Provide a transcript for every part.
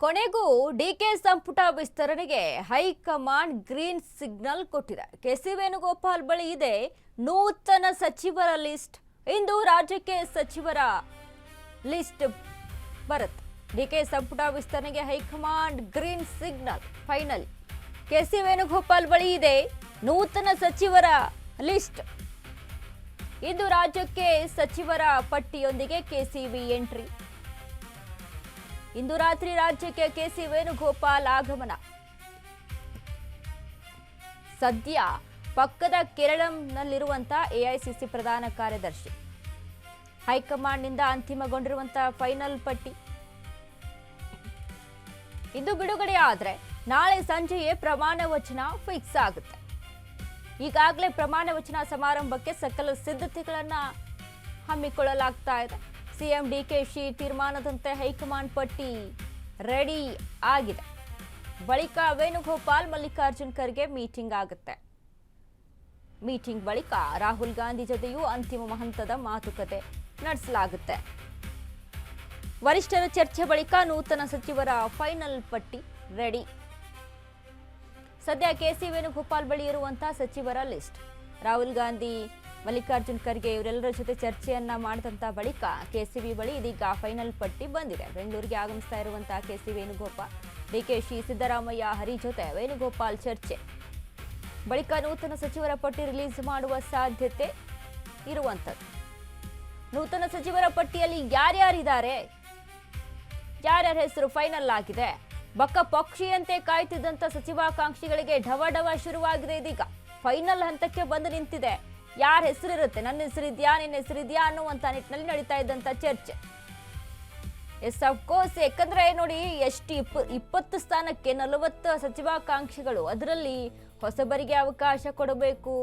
ಕೊನೆಗೂ ಡಿಕೆ ಸಂಪುಟ ವಿಸ್ತರಣೆಗೆ ಹೈಕಮಾಂಡ್ ಗ್ರೀನ್ ಸಿಗ್ನಲ್ ಕೊಟ್ಟಿದೆ. ಕೆಸಿ ವೇಣುಗೋಪಾಲ್ ಬಳಿ ಇದೆ ನೂತನ ಸಚಿವರ ಲಿಸ್ಟ್. ಇಂದು ರಾಜ್ಯಕ್ಕೆ ಸಚಿವರ ಲಿಸ್ಟ್ ಬರುತ್ತೆ. ಡಿಕೆ ಸಂಪುಟ ವಿಸ್ತರಣೆಗೆ high command green signal final. KC Venugopal ಬಳಿ ಇದೆ ನೂತನ ಸಚಿವರ ಲಿಸ್ಟ್. ಇಂದು ರಾಜ್ಯಕ್ಕೆ ಸಚಿವರ ಪಟ್ಟಿಯೊಂದಿಗೆ ಕೆಸಿವಿ ಎಂಟ್ರಿ. ಇಂದು ರಾತ್ರಿ ರಾಜ್ಯಕ್ಕೆ ಕೆಸಿ ವೇಣುಗೋಪಾಲ್ ಆಗಮನ. ಸದ್ಯ ಪಕ್ಕದ ಕೇರಳಂನಲ್ಲಿರುವಂತಹ ಎಐಸಿಸಿ ಪ್ರಧಾನ ಕಾರ್ಯದರ್ಶಿ. ಹೈಕಮಾಂಡ್ನಿಂದ ಅಂತಿಮಗೊಂಡಿರುವಂತಹ ಫೈನಲ್ ಪಟ್ಟಿ ಇಂದು ಬಿಡುಗಡೆ ಆದ್ರೆ ನಾಳೆ ಸಂಜೆಯೇ ಪ್ರಮಾಣ ವಚನ ಫಿಕ್ಸ್ ಆಗುತ್ತೆ. ಈಗಾಗಲೇ ಪ್ರಮಾಣ ವಚನ ಸಮಾರಂಭಕ್ಕೆ ಸಕಲ ಸಿದ್ಧತೆಗಳನ್ನ ಹಮ್ಮಿಕೊಳ್ಳಲಾಗ್ತಾ ಇದೆ. ಸಿಎಂ ಡಿಕೆಶಿ ತೀರ್ಮಾನದಂತೆ ಹೈಕಮಾಂಡ್ ಪಟ್ಟಿ ರೆಡಿ ಆಗಿದೆ. ಬಳಿಕ ವೇಣುಗೋಪಾಲ್ ಮಲ್ಲಿಕಾರ್ಜುನ್ ಖರ್ಗೆ ಮೀಟಿಂಗ್ ಆಗುತ್ತೆ. ಮೀಟಿಂಗ್ ಬಳಿಕ ರಾಹುಲ್ ಗಾಂಧಿ ಜೊತೆಯೂ ಅಂತಿಮ ಹಂತದ ಮಾತುಕತೆ ನಡೆಸಲಾಗುತ್ತೆ. ವರಿಷ್ಠರ ಚರ್ಚೆ ಬಳಿಕ ನೂತನ ಸಚಿವರ ಫೈನಲ್ ಪಟ್ಟಿ ರೆಡಿ. ಸದ್ಯ ಕೆಸಿ ವೇಣುಗೋಪಾಲ್ ಬಳಿ ಇರುವಂತಹ ಸಚಿವರ ಲಿಸ್ಟ್. ರಾಹುಲ್ ಗಾಂಧಿ, ಮಲ್ಲಿಕಾರ್ಜುನ್ ಖರ್ಗೆ ಇವರೆಲ್ಲರ ಜೊತೆ ಚರ್ಚೆಯನ್ನ ಮಾಡಿದಂತ ಬಳಿಕ ಕೆಸಿವಿ ಬಳಿ ಇದೀಗ ಫೈನಲ್ ಪಟ್ಟಿ ಬಂದಿದೆ. ಬೆಂಗಳೂರಿಗೆ ಆಗಮಿಸ್ತಾ ಇರುವಂತಹ ಕೆಸಿ ವೇಣುಗೋಪಾಲ್, ಡಿಕೆಶಿ, ಸಿದ್ದರಾಮಯ್ಯ, ಹರಿ ಜೊತೆ ವೇಣುಗೋಪಾಲ್ ಚರ್ಚೆ ಬಳಿಕ ನೂತನ ಸಚಿವರ ಪಟ್ಟಿ ರಿಲೀಸ್ ಮಾಡುವ ಸಾಧ್ಯತೆ ಇರುವಂತದ್ದು. ನೂತನ ಸಚಿವರ ಪಟ್ಟಿಯಲ್ಲಿ ಯಾರ್ಯಾರಿದ್ದಾರೆ, ಯಾರ್ಯಾರ ಹೆಸರು ಫೈನಲ್ ಆಗಿದೆ. ಬಕ್ಕ ಪಕ್ಷಿಯಂತೆ ಕಾಯ್ತಿದ್ದಂತ ಸಚಿವಾಕಾಂಕ್ಷಿಗಳಿಗೆ ಢವಢವ ಶುರುವಾಗಿದೆ. ಇದೀಗ ಫೈನಲ್ ಹಂತಕ್ಕೆ ಬಂದು ನಿಂತಿದೆ. ಯಾರ ಹೆಸರಿರುತ್ತೆ, ನನ್ನ ಹೆಸರಿದ್ಯಾ, ನಿನ್ನ ಹೆಸರಿದ್ಯಾ ಅನ್ನುವಂತ ನಿಟ್ಟಿನಲ್ಲಿ ನಡೀತಾ ಇದ್ದಂತ ಚರ್ಚೆ. ಎಸ್ ಅಫ್ಕೋರ್ಸ್, ಯಾಕಂದ್ರೆ ನೋಡಿ, ಎಷ್ಟು 20 ಸ್ಥಾನಕ್ಕೆ 40 ಸಚಿವಾಕಾಂಕ್ಷಿಗಳು. ಅದರಲ್ಲಿ ಹೊಸಬರಿಗೆ ಅವಕಾಶ ಕೊಡಬೇಕು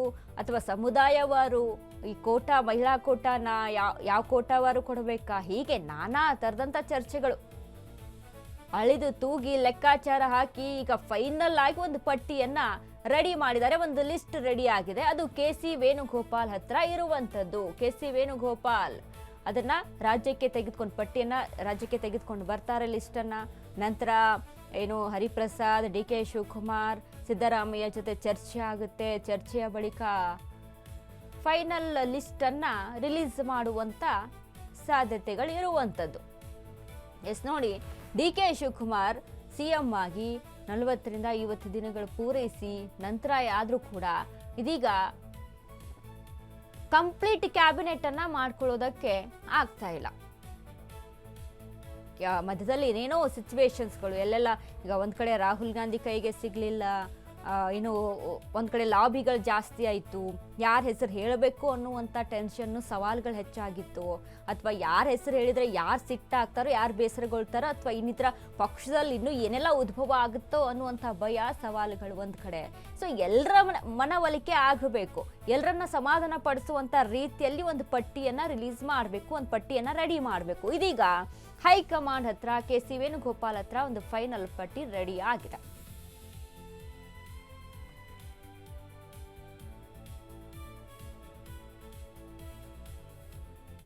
ಅಥವಾ ಸಮುದಾಯವಾರು, ಈ ಕೋಟಾ, ಮಹಿಳಾ ಕೋಟಾನ ಯಾವ ಕೋಟಾವಾರು ಕೊಡಬೇಕಾ, ಹೀಗೆ ನಾನಾ ತರದಂತ ಚರ್ಚೆಗಳು. ಅಳಿದು ತೂಗಿ ಲೆಕ್ಕಾಚಾರ ಹಾಕಿ ಈಗ ಫೈನಲ್ ಆಗಿ ಒಂದು ಪಟ್ಟಿಯನ್ನ ರೆಡಿ ಮಾಡಿದ್ದಾರೆ. ಒಂದು ಲಿಸ್ಟ್ ರೆಡಿ ಆಗಿದೆ. ಅದು ಕೆಸಿ ವೇಣುಗೋಪಾಲ್ ಹತ್ರ ಇರುವಂತದ್ದು. ಕೆಸಿ ವೇಣುಗೋಪಾಲ್ ಅದನ್ನ ರಾಜ್ಯಕ್ಕೆ ತೆಗೆದುಕೊಂಡು, ಪಟ್ಟಿಯನ್ನ ರಾಜ್ಯಕ್ಕೆ ತೆಗೆದುಕೊಂಡು ಬರ್ತಾರೆ ಲಿಸ್ಟ್ ಅನ್ನ. ನಂತರ ಏನು ಹರಿಪ್ರಸಾದ್, ಡಿಕೆ ಶಿವಕುಮಾರ್, ಸಿದ್ದರಾಮಯ್ಯ ಜೊತೆ ಚರ್ಚೆ ಆಗುತ್ತೆ. ಚರ್ಚೆಯ ಬಳಿಕ ಫೈನಲ್ ಲಿಸ್ಟ್ ಅನ್ನ ರಿಲೀಸ್ ಮಾಡುವಂತ ಸಾಧ್ಯತೆಗಳು ಇರುವಂತದ್ದು. ಎಸ್ ನೋಡಿ, ಡಿಕೆ ಶಿವಕುಮಾರ್ ಸಿಎಂ ಆಗಿ 40ರಿಂದ 50 ದಿನಗಳು ಪೂರೈಸಿ ನಂತರ ಆದ್ರೂ ಕೂಡ ಇದೀಗ ಕಂಪ್ಲೀಟ್ ಕ್ಯಾಬಿನೆಟ್ ಅನ್ನ ಮಾಡ್ಕೊಳ್ಳೋದಕ್ಕೆ ಆಗ್ತಾ ಇಲ್ಲ. ಮಧ್ಯದಲ್ಲಿ ಏನೇನೋ ಸಿಚುವೇಶನ್ಸ್ಗಳು ಎಲ್ಲೆಲ್ಲ. ಈಗ ಒಂದ್ ಕಡೆ ರಾಹುಲ್ ಗಾಂಧಿ ಕೈಗೆ ಸಿಗ್ಲಿಲ್ಲ, ಏನು ಒಂದ್ ಕಡೆ ಲಾಬಿಗಳು ಜಾಸ್ತಿ ಆಯಿತು, ಯಾರ ಹೆಸರು ಹೇಳಬೇಕು ಅನ್ನುವಂಥ ಟೆನ್ಷನ್ನು, ಸವಾಲುಗಳು ಹೆಚ್ಚಾಗಿತ್ತು. ಅಥವಾ ಯಾರ ಹೆಸರು ಹೇಳಿದ್ರೆ ಯಾರು ಸಿಟ್ಟಾಗ್ತಾರೋ, ಯಾರು ಬೇಸರಗೊಳ್ತಾರೋ, ಅಥವಾ ಇನ್ನಿತರ ಪಕ್ಷದಲ್ಲಿ ಇನ್ನೂ ಏನೆಲ್ಲ ಉದ್ಭವ ಆಗುತ್ತೋ ಅನ್ನುವಂಥ ಭಯ, ಸವಾಲುಗಳು ಒಂದು ಕಡೆ. ಸೊ ಎಲ್ಲರ ಮನವೊಲಿಕೆ ಆಗಬೇಕು, ಎಲ್ಲರನ್ನ ಸಮಾಧಾನ ಪಡಿಸುವಂಥ ರೀತಿಯಲ್ಲಿ ಒಂದು ಪಟ್ಟಿಯನ್ನು ರಿಲೀಸ್ ಮಾಡಬೇಕು, ಒಂದು ಪಟ್ಟಿಯನ್ನು ರೆಡಿ ಮಾಡಬೇಕು. ಇದೀಗ ಹೈಕಮಾಂಡ್ ಹತ್ರ, ಕೆಸಿ ವೇಣುಗೋಪಾಲ್ ಹತ್ರ ಒಂದು ಫೈನಲ್ ಪಟ್ಟಿ ರೆಡಿ ಆಗಿದೆ.